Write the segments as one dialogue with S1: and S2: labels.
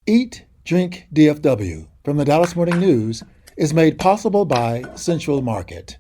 S1: Eat, Drink, DFW from the Dallas Morning News is made possible by Central Market.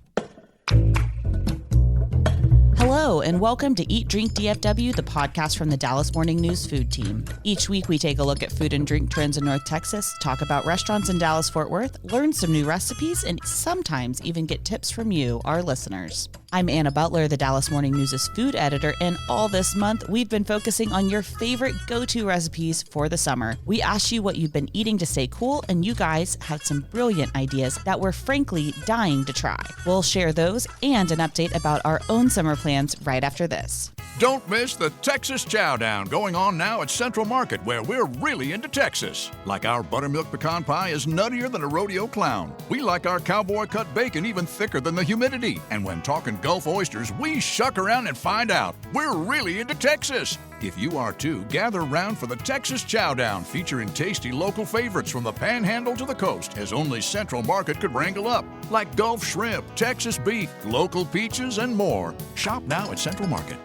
S2: Hello, and welcome to Eat, Drink, DFW, the podcast from the Dallas Morning News food team. Each week, we take a look at food and drink trends in North Texas, talk about restaurants in Dallas-Fort Worth, learn some new recipes, and sometimes even get tips from you, our listeners. I'm Anna Butler, the Dallas Morning News' food editor, and all this month, we've been focusing on your favorite go-to recipes for the summer. We asked you what you've been eating to stay cool, and you guys had some brilliant ideas that we're frankly dying to try. We'll share those and an update about our own summer plans right after this.
S3: Don't miss the Texas Chowdown going on now at Central Market, where we're really into Texas. Like our buttermilk pecan pie is nuttier than a rodeo clown. We like our cowboy cut bacon even thicker than the humidity. And when talking Gulf oysters, we shuck around and find out. We're really into Texas. If you are too, gather round for the Texas Chowdown, featuring tasty local favorites from the Panhandle to the coast, as only Central Market could wrangle up, like Gulf shrimp, Texas beef, local peaches, and more. Shop now at Central Market.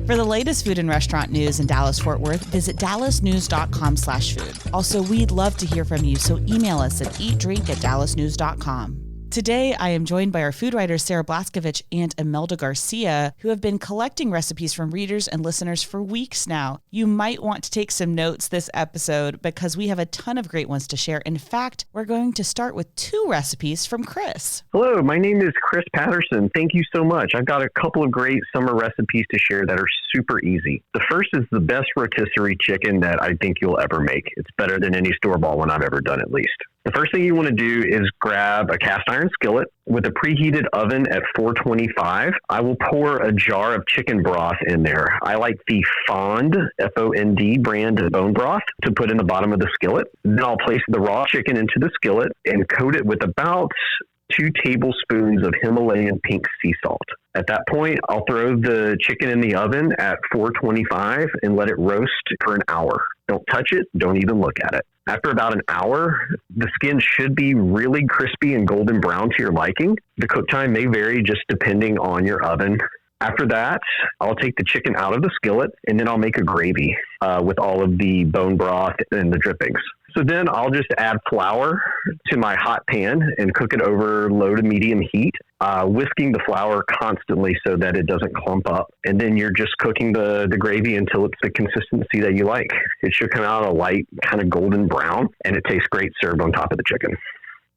S2: For the latest food and restaurant news in Dallas-Fort Worth, visit dallasnews.com/food. Also, we'd love to hear from you, so email us at eatdrink@dallasnews.com. Today, I am joined by our food writers Sarah Blaskovich and Imelda Garcia, who have been collecting recipes from readers and listeners for weeks now. You might want to take some notes this episode because we have a ton of great ones to share. In fact, we're going to start with 2 recipes from Chris.
S4: Hello, my name is Chris Patterson. Thank you so much. I've got a couple of great summer recipes to share that are super easy. The first is the best rotisserie chicken that I think you'll ever make. It's better than any store-bought one I've ever done, at least. The first thing you want to do is grab a cast iron skillet with a preheated oven at 425. I will pour a jar of chicken broth in there. I like the Fond, F-O-N-D brand bone broth to put in the bottom of the skillet. Then I'll place the raw chicken into the skillet and coat it with about 2 tablespoons of Himalayan pink sea salt. At that point, I'll throw the chicken in the oven at 425 and let it roast for an hour. Don't touch it. Don't even look at it. After about an hour, the skin should be really crispy and golden brown to your liking. The cook time may vary just depending on your oven. After that, I'll take the chicken out of the skillet and then I'll make a gravy with all of the bone broth and the drippings. So then I'll just add flour to my hot pan and cook it over low to medium heat, whisking the flour constantly so that it doesn't clump up. And then you're just cooking the gravy until it's the consistency that you like. It should come out a light kind of golden brown, and it tastes great served on top of the chicken.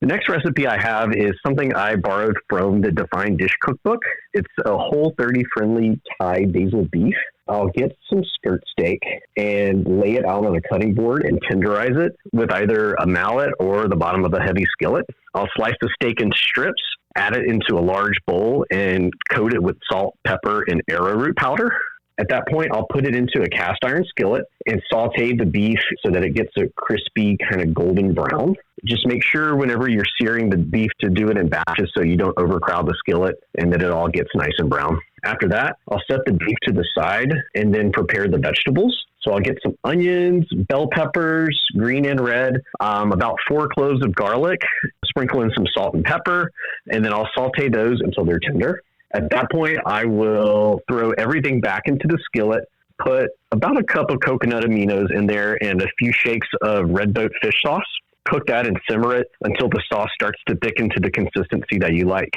S4: The next recipe I have is something I borrowed from the Defined Dish cookbook. It's a Whole30 friendly Thai basil beef. I'll get some skirt steak and lay it out on a cutting board and tenderize it with either a mallet or the bottom of a heavy skillet. I'll slice the steak into strips, add it into a large bowl, and coat it with salt, pepper, and arrowroot powder. At that point, I'll put it into a cast iron skillet and saute the beef so that it gets a crispy kind of golden brown. Just make sure whenever you're searing the beef to do it in batches so you don't overcrowd the skillet and that it all gets nice and brown. After that, I'll set the beef to the side and then prepare the vegetables. So I'll get some onions, bell peppers, green and red, about 4 cloves of garlic, sprinkle in some salt and pepper, and then I'll saute those until they're tender. At that point, I will throw everything back into the skillet, put about a cup of coconut aminos in there and a few shakes of Red Boat fish sauce. Cook that and simmer it until the sauce starts to thicken to the consistency that you like.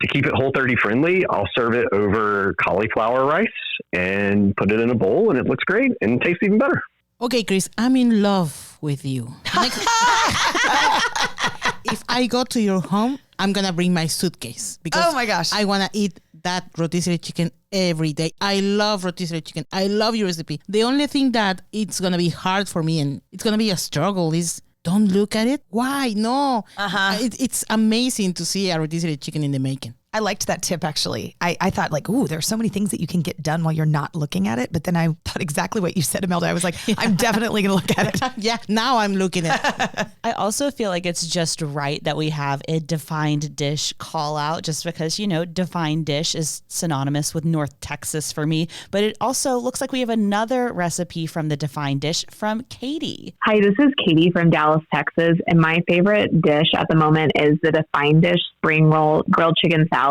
S4: To keep it Whole30 friendly, I'll serve it over cauliflower rice and put it in a bowl, and it looks great and tastes even better.
S5: Okay, Chris, I'm in love with you. If I go to your home, I'm going to bring my suitcase because
S2: Oh my gosh.
S5: I want to eat that rotisserie chicken every day. I love rotisserie chicken. I love your recipe. The only thing that it's going to be hard for me and it's going to be a struggle is don't look at it. Why? No. It's amazing to see a rotisserie chicken in the making.
S6: I liked that tip, actually. I thought like, ooh, there's so many things that you can get done while you're not looking at it. But then I thought exactly what you said, Imelda. I was like, I'm definitely going to look at it.
S5: Yeah, now I'm looking at it.
S2: I also feel like it's just right that we have a Defined Dish call out just because, you know, Defined Dish is synonymous with North Texas for me. But it also looks like we have another recipe from the Defined Dish from Katie.
S7: Hi, this is Katie from Dallas, Texas. And my favorite dish at the moment is the Defined Dish spring roll grilled chicken salad.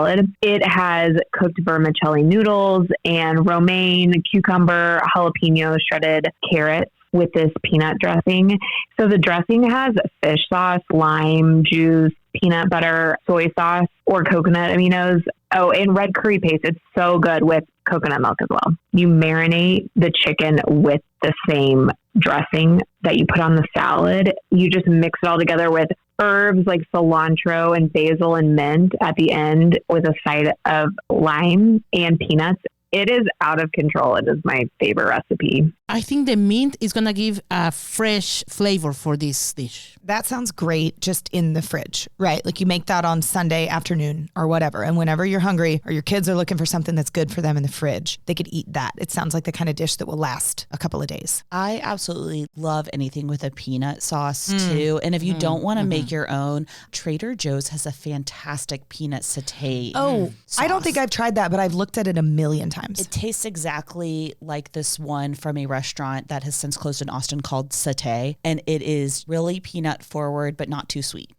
S7: It has cooked vermicelli noodles and romaine, cucumber, jalapeno, shredded carrots, with this peanut dressing. So the dressing has fish sauce, lime juice, peanut butter, soy sauce, or coconut aminos. Oh, and red curry paste. It's so good with coconut milk as well. You marinate the chicken with the same dressing that you put on the salad. You just mix it all together with herbs like cilantro and basil and mint at the end with a side of lime and peanuts. It is out of control. It is my favorite recipe.
S5: I think the mint is going to give a fresh flavor for this dish.
S6: That sounds great just in the fridge, right? Like you make that on Sunday afternoon or whatever. And whenever you're hungry or your kids are looking for something that's good for them in the fridge, they could eat that. It sounds like the kind of dish that will last a couple of days.
S2: I absolutely love anything with a peanut sauce too. And if you don't want to make your own, Trader Joe's has a fantastic peanut satay.
S6: Oh, I don't think I've tried that, but I've looked at it a million times.
S2: It tastes exactly like this one from a restaurant that has since closed in Austin called Satay. And it is really peanut forward, but not too sweet.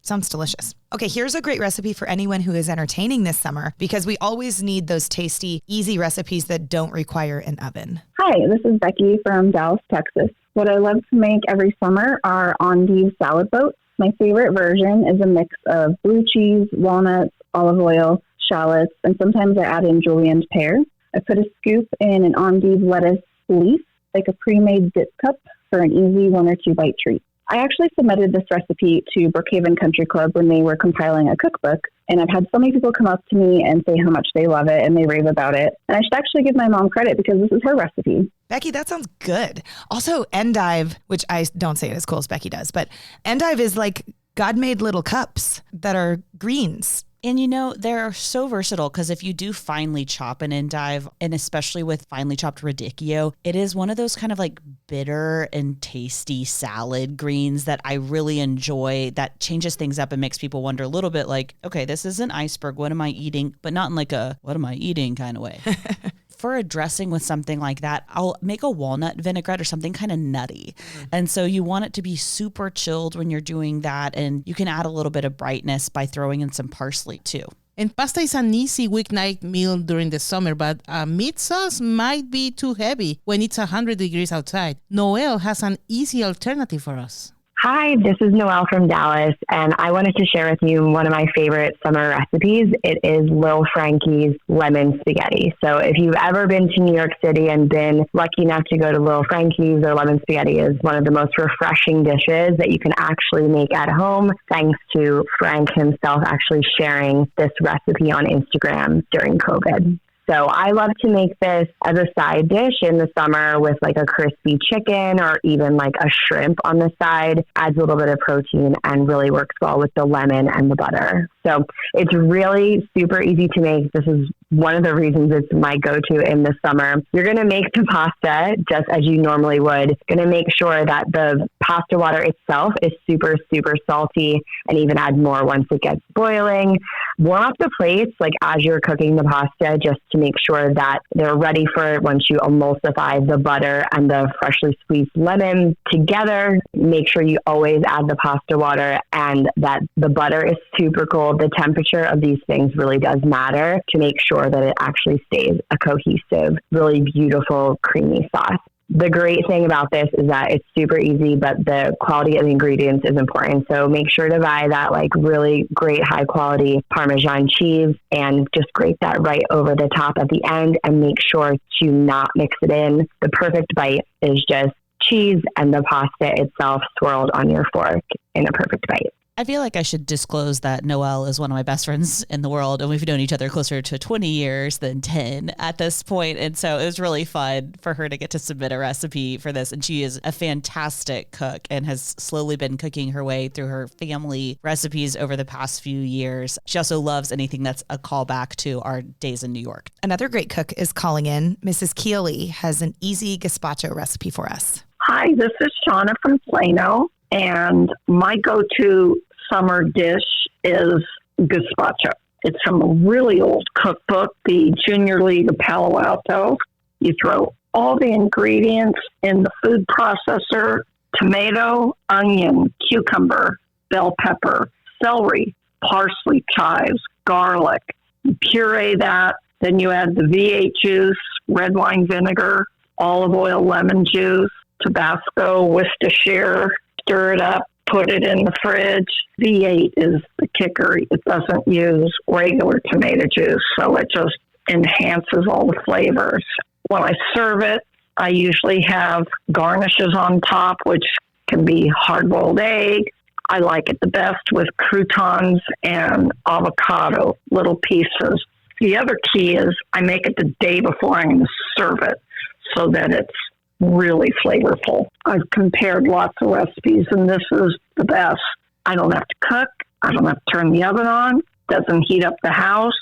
S6: Sounds delicious. Okay, here's a great recipe for anyone who is entertaining this summer, because we always need those tasty, easy recipes that don't require an oven.
S8: Hi, this is Becky from Dallas, Texas. What I love to make every summer are endive salad boats. My favorite version is a mix of blue cheese, walnuts, olive oil, shallots, and sometimes I add in julienne pear. I put a scoop in an endive lettuce leaf, like a pre-made dip cup, for an easy 1 or 2 bite treat. I actually submitted this recipe to Brookhaven Country Club when they were compiling a cookbook, and I've had so many people come up to me and say how much they love it and they rave about it. And I should actually give my mom credit because this is her recipe.
S6: Becky, that sounds good. Also, endive, which I don't say it as cool as Becky does, but endive is like God-made little cups that are greens.
S2: And you know, they're so versatile because if you do finely chop an endive, and especially with finely chopped radicchio, it is one of those kind of like bitter and tasty salad greens that I really enjoy, that changes things up and makes people wonder a little bit like, okay, this is an iceberg. What am I eating? But not in like a, what am I eating kind of way. For a dressing with something like that, I'll make a walnut vinaigrette or something kind of nutty. And so you want it to be super chilled when you're doing that. And you can add a little bit of brightness by throwing in some parsley too.
S5: And pasta is an easy weeknight meal during the summer, but a meat sauce might be too heavy when it's 100 degrees outside. Noelle has an easy alternative for us.
S7: Hi, this is Noelle from Dallas, and I wanted to share with you one of my favorite summer recipes. It is Lil Frankie's lemon spaghetti. So if you've ever been to New York City and been lucky enough to go to Lil Frankie's, their lemon spaghetti is one of the most refreshing dishes that you can actually make at home, thanks to Frank himself actually sharing this recipe on Instagram during COVID. So I love to make this as a side dish in the summer with like a crispy chicken or even like a shrimp on the side. Adds a little bit of protein and really works well with the lemon and the butter. So it's really super easy to make. This is one of the reasons it's my go-to in the summer. You're going to make the pasta just as you normally would. Going to make sure that the pasta water itself is super, super salty, and even add more once it gets boiling. Warm up the plates like as you're cooking the pasta, just to make sure that they're ready for it once you emulsify the butter and the freshly squeezed lemon together. Make sure you always add the pasta water and that the butter is super cold. The temperature of these things really does matter to make sure that it actually stays a cohesive, really beautiful, creamy sauce. The great thing about this is that it's super easy, but the quality of the ingredients is important. So make sure to buy that like really great high quality Parmesan cheese and just grate that right over the top at the end and make sure to not mix it in. The perfect bite is just cheese and the pasta itself swirled on your fork in a perfect bite.
S2: I feel like I should disclose that Noelle is one of my best friends in the world, and we've known each other closer to 20 years than 10 at this point. And so it was really fun for her to get to submit a recipe for this. And she is a fantastic cook and has slowly been cooking her way through her family recipes over the past few years. She also loves anything that's a callback to our days in New York.
S6: Another great cook is calling in. Mrs. Keeley has an easy gazpacho recipe for us.
S9: Hi, this is Shauna from Plano. And my go-to summer dish is gazpacho. It's from a really old cookbook, the Junior League of Palo Alto. You throw all the ingredients in the food processor: tomato, onion, cucumber, bell pepper, celery, parsley, chives, garlic. You puree that. Then you add the V8 juice, red wine vinegar, olive oil, lemon juice, Tabasco, Worcestershire, stir it up, put it in the fridge. V8 is the kicker. It doesn't use regular tomato juice, so it just enhances all the flavors. When I serve it, I usually have garnishes on top, which can be hard-boiled egg. I like it the best with croutons and avocado, little pieces. The other key is I make it the day before I'm going to serve it so that it's really flavorful. I've compared lots of recipes, and this is the best. I don't have to cook. I don't have to turn the oven on. Doesn't heat up the house.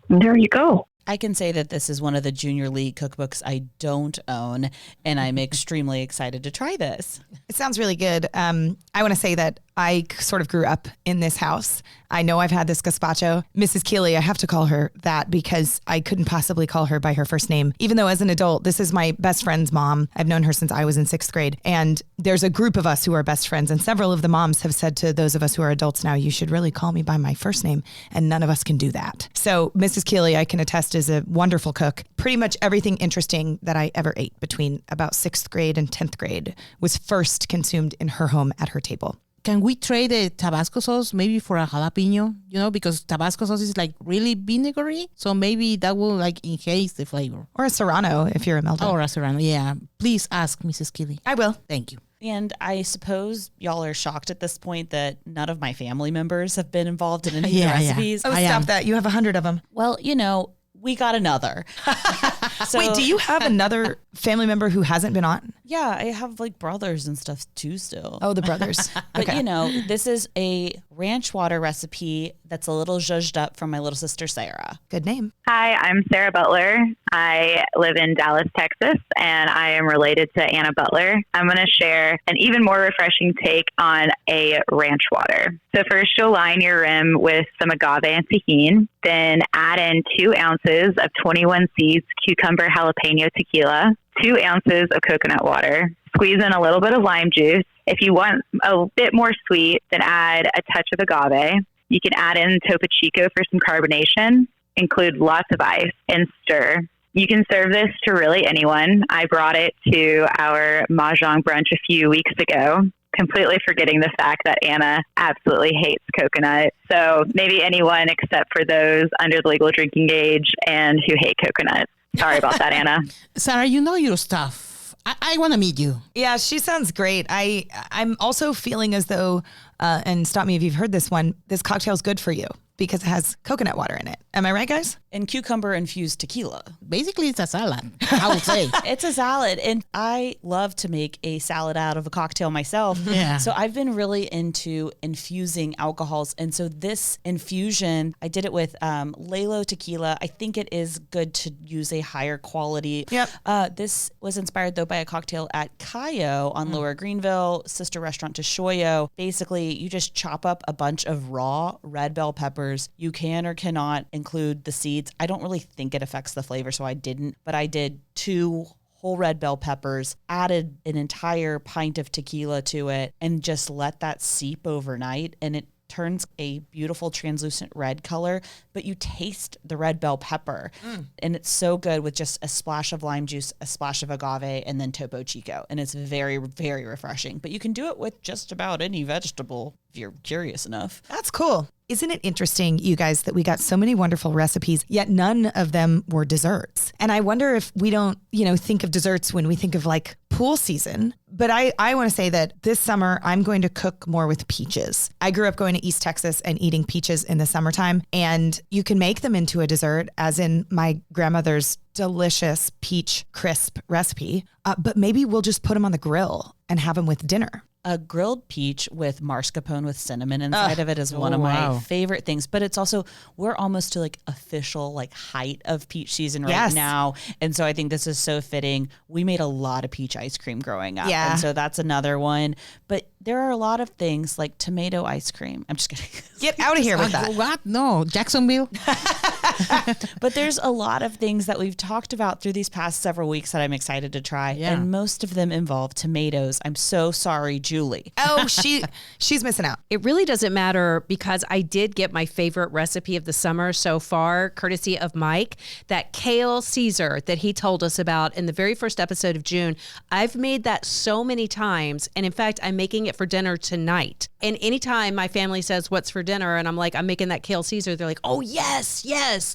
S9: And there you go.
S2: I can say that this is one of the Junior League cookbooks I don't own, and I'm extremely excited to try this.
S6: It sounds really good. I want to say that I sort of grew up in this house. I know I've had this gazpacho. Mrs. Keeley, I have to call her that because I couldn't possibly call her by her first name, even though as an adult, this is my best friend's mom. I've known her since I was in 6th grade. And there's a group of us who are best friends. And several of the moms have said to those of us who are adults now, you should really call me by my first name. And none of us can do that. So Mrs. Keeley, I can attest, is a wonderful cook. Pretty much everything interesting that I ever ate between about 6th grade and 10th grade was first consumed in her home at her table.
S5: Can we trade the Tabasco sauce maybe for a jalapeno? You know, because Tabasco sauce is like really vinegary. So maybe that will like enhance the flavor.
S6: Or a Serrano if you're a Melton.
S5: Or a Serrano, yeah. Please ask Mrs. Keeley.
S6: I will.
S5: Thank you.
S2: And I suppose y'all are shocked at this point that none of my family members have been involved in any of the recipes.
S6: Oh, stop that. You have 100 of them.
S2: Well, you know, we got another. So,
S6: wait, do you have another family member who hasn't been on?
S2: Yeah, I have like brothers and stuff too still.
S6: Oh, the brothers.
S2: But
S6: Okay.
S2: you know, this is a ranch water recipe that's a little zhuzhed up from my little sister, Sarah.
S6: Good name.
S10: Hi, I'm Sarah Butler. I live in Dallas, Texas, and I am related to Anna Butler. I'm going to share an even more refreshing take on a ranch water. So first, you'll line your rim with some agave and tahini, then add in 2 ounces of 21 seeds cucumber jalapeno tequila, 2 ounces of coconut water, squeeze in a little bit of lime juice. If you want a bit more sweet, then add a touch of agave. You can add in Topo Chico for some carbonation, include lots of ice, and stir. You can serve this to really anyone. I brought it to our Mahjong brunch a few weeks ago, completely forgetting the fact that Anna absolutely hates coconut. So maybe anyone except for those under the legal drinking age and who hate coconut. Sorry about that, Anna.
S5: Sarah, you know your stuff. I want to meet you.
S6: Yeah, she sounds great. I'm also feeling as though, and stop me if you've heard this one, this cocktail's good for you because it has coconut water in it. Am I right, guys?
S2: And cucumber infused tequila.
S5: Basically, it's a salad, I would say.
S2: It's a salad. And I love to make a salad out of a cocktail myself.
S5: Yeah.
S2: So I've been really into infusing alcohols. And so this infusion, I did it with Lalo tequila. I think it is good to use a higher quality.
S6: Yep.
S2: This was inspired, though, by a cocktail at Cayo on Lower Greenville, sister restaurant to Shoyo. Basically, you just chop up a bunch of raw red bell peppers. You can or cannot include the seeds. I don't really think it affects the flavor, so I didn't. But I did 2 whole red bell peppers, added an entire pint of tequila to it, and just let that seep overnight. And it turns a beautiful translucent red color, but you taste the red bell pepper. And it's so good with just a splash of lime juice, a splash of agave, and then Topo Chico. And it's very, very refreshing. But you can do it with just about any vegetable if you're curious enough.
S6: That's cool. Isn't it interesting, you guys, that we got so many wonderful recipes, yet none of them were desserts? And I wonder if we don't, think of desserts when we think of like pool season. But I want to say that this summer, I'm going to cook more with peaches. I grew up going to East Texas and eating peaches in the summertime, and you can make them into a dessert, as in my grandmother's delicious peach crisp recipe. But maybe we'll just put them on the grill and have them with dinner.
S2: A grilled peach with mascarpone with cinnamon inside of it is one of my favorite things. But it's also, we're almost to like official like height of peach season right now. And so I think this is so fitting. We made a lot of peach ice cream growing up.
S6: Yeah.
S2: And so that's another one. But there are a lot of things like tomato ice cream. I'm just kidding.
S6: Get out of here with that.
S5: What? No, Jacksonville.
S2: But there's a lot of things that we've talked about through these past several weeks that I'm excited to try.
S5: Yeah.
S2: And most of them involve tomatoes. I'm so sorry, Julie.
S6: Oh, she's missing out.
S11: It really doesn't matter because I did get my favorite recipe of the summer so far, courtesy of Mike, that kale Caesar that he told us about in the very first episode of June. I've made that so many times. And in fact, I'm making it for dinner tonight. And anytime my family says, what's for dinner? And I'm like, I'm making that kale Caesar. They're like, oh, yes.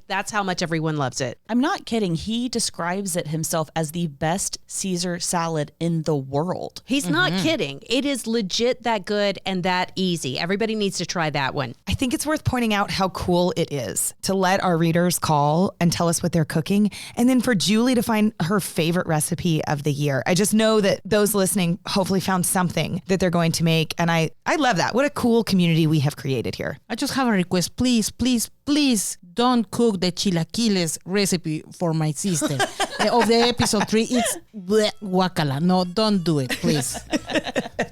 S11: That's how much everyone loves it.
S2: I'm not kidding. He describes it himself as the best Caesar salad in the world.
S11: He's not kidding. It is legit that good and that easy. Everybody needs to try that one.
S6: I think it's worth pointing out how cool it is to let our readers call and tell us what they're cooking. And then for Julie to find her favorite recipe of the year. I just know that those listening hopefully found something that they're going to make. And I love that. What a cool community we have created here.
S5: I just have a request. Please, please, please don't cook the chilaquiles recipe for my sister. Of the episode 3, it's bleh, guacala. No, don't do it, please.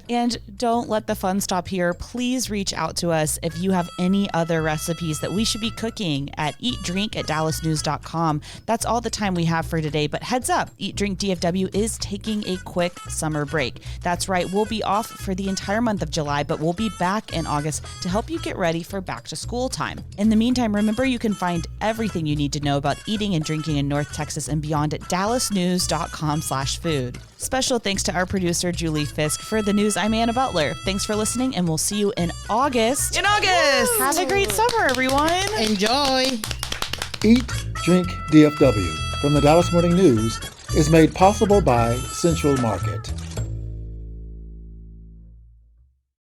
S2: And don't let the fun stop here. Please reach out to us if you have any other recipes that we should be cooking at eatdrink@dallasnews.com. That's all the time we have for today, but heads up, Eat Drink DFW is taking a quick summer break. That's right, we'll be off for the entire month of July, but we'll be back in August to help you get ready for back to school time. In the meantime, remember you can find everything you need to know about eating and drinking in North Texas and beyond at dallasnews.com/food. Special thanks to our producer, Julie Fisk. For the news, I'm Anna Butler. Thanks for listening, and we'll see you in August. Have a great summer, everyone.
S5: Enjoy.
S1: Eat, Drink, DFW from the Dallas Morning News is made possible by Central Market.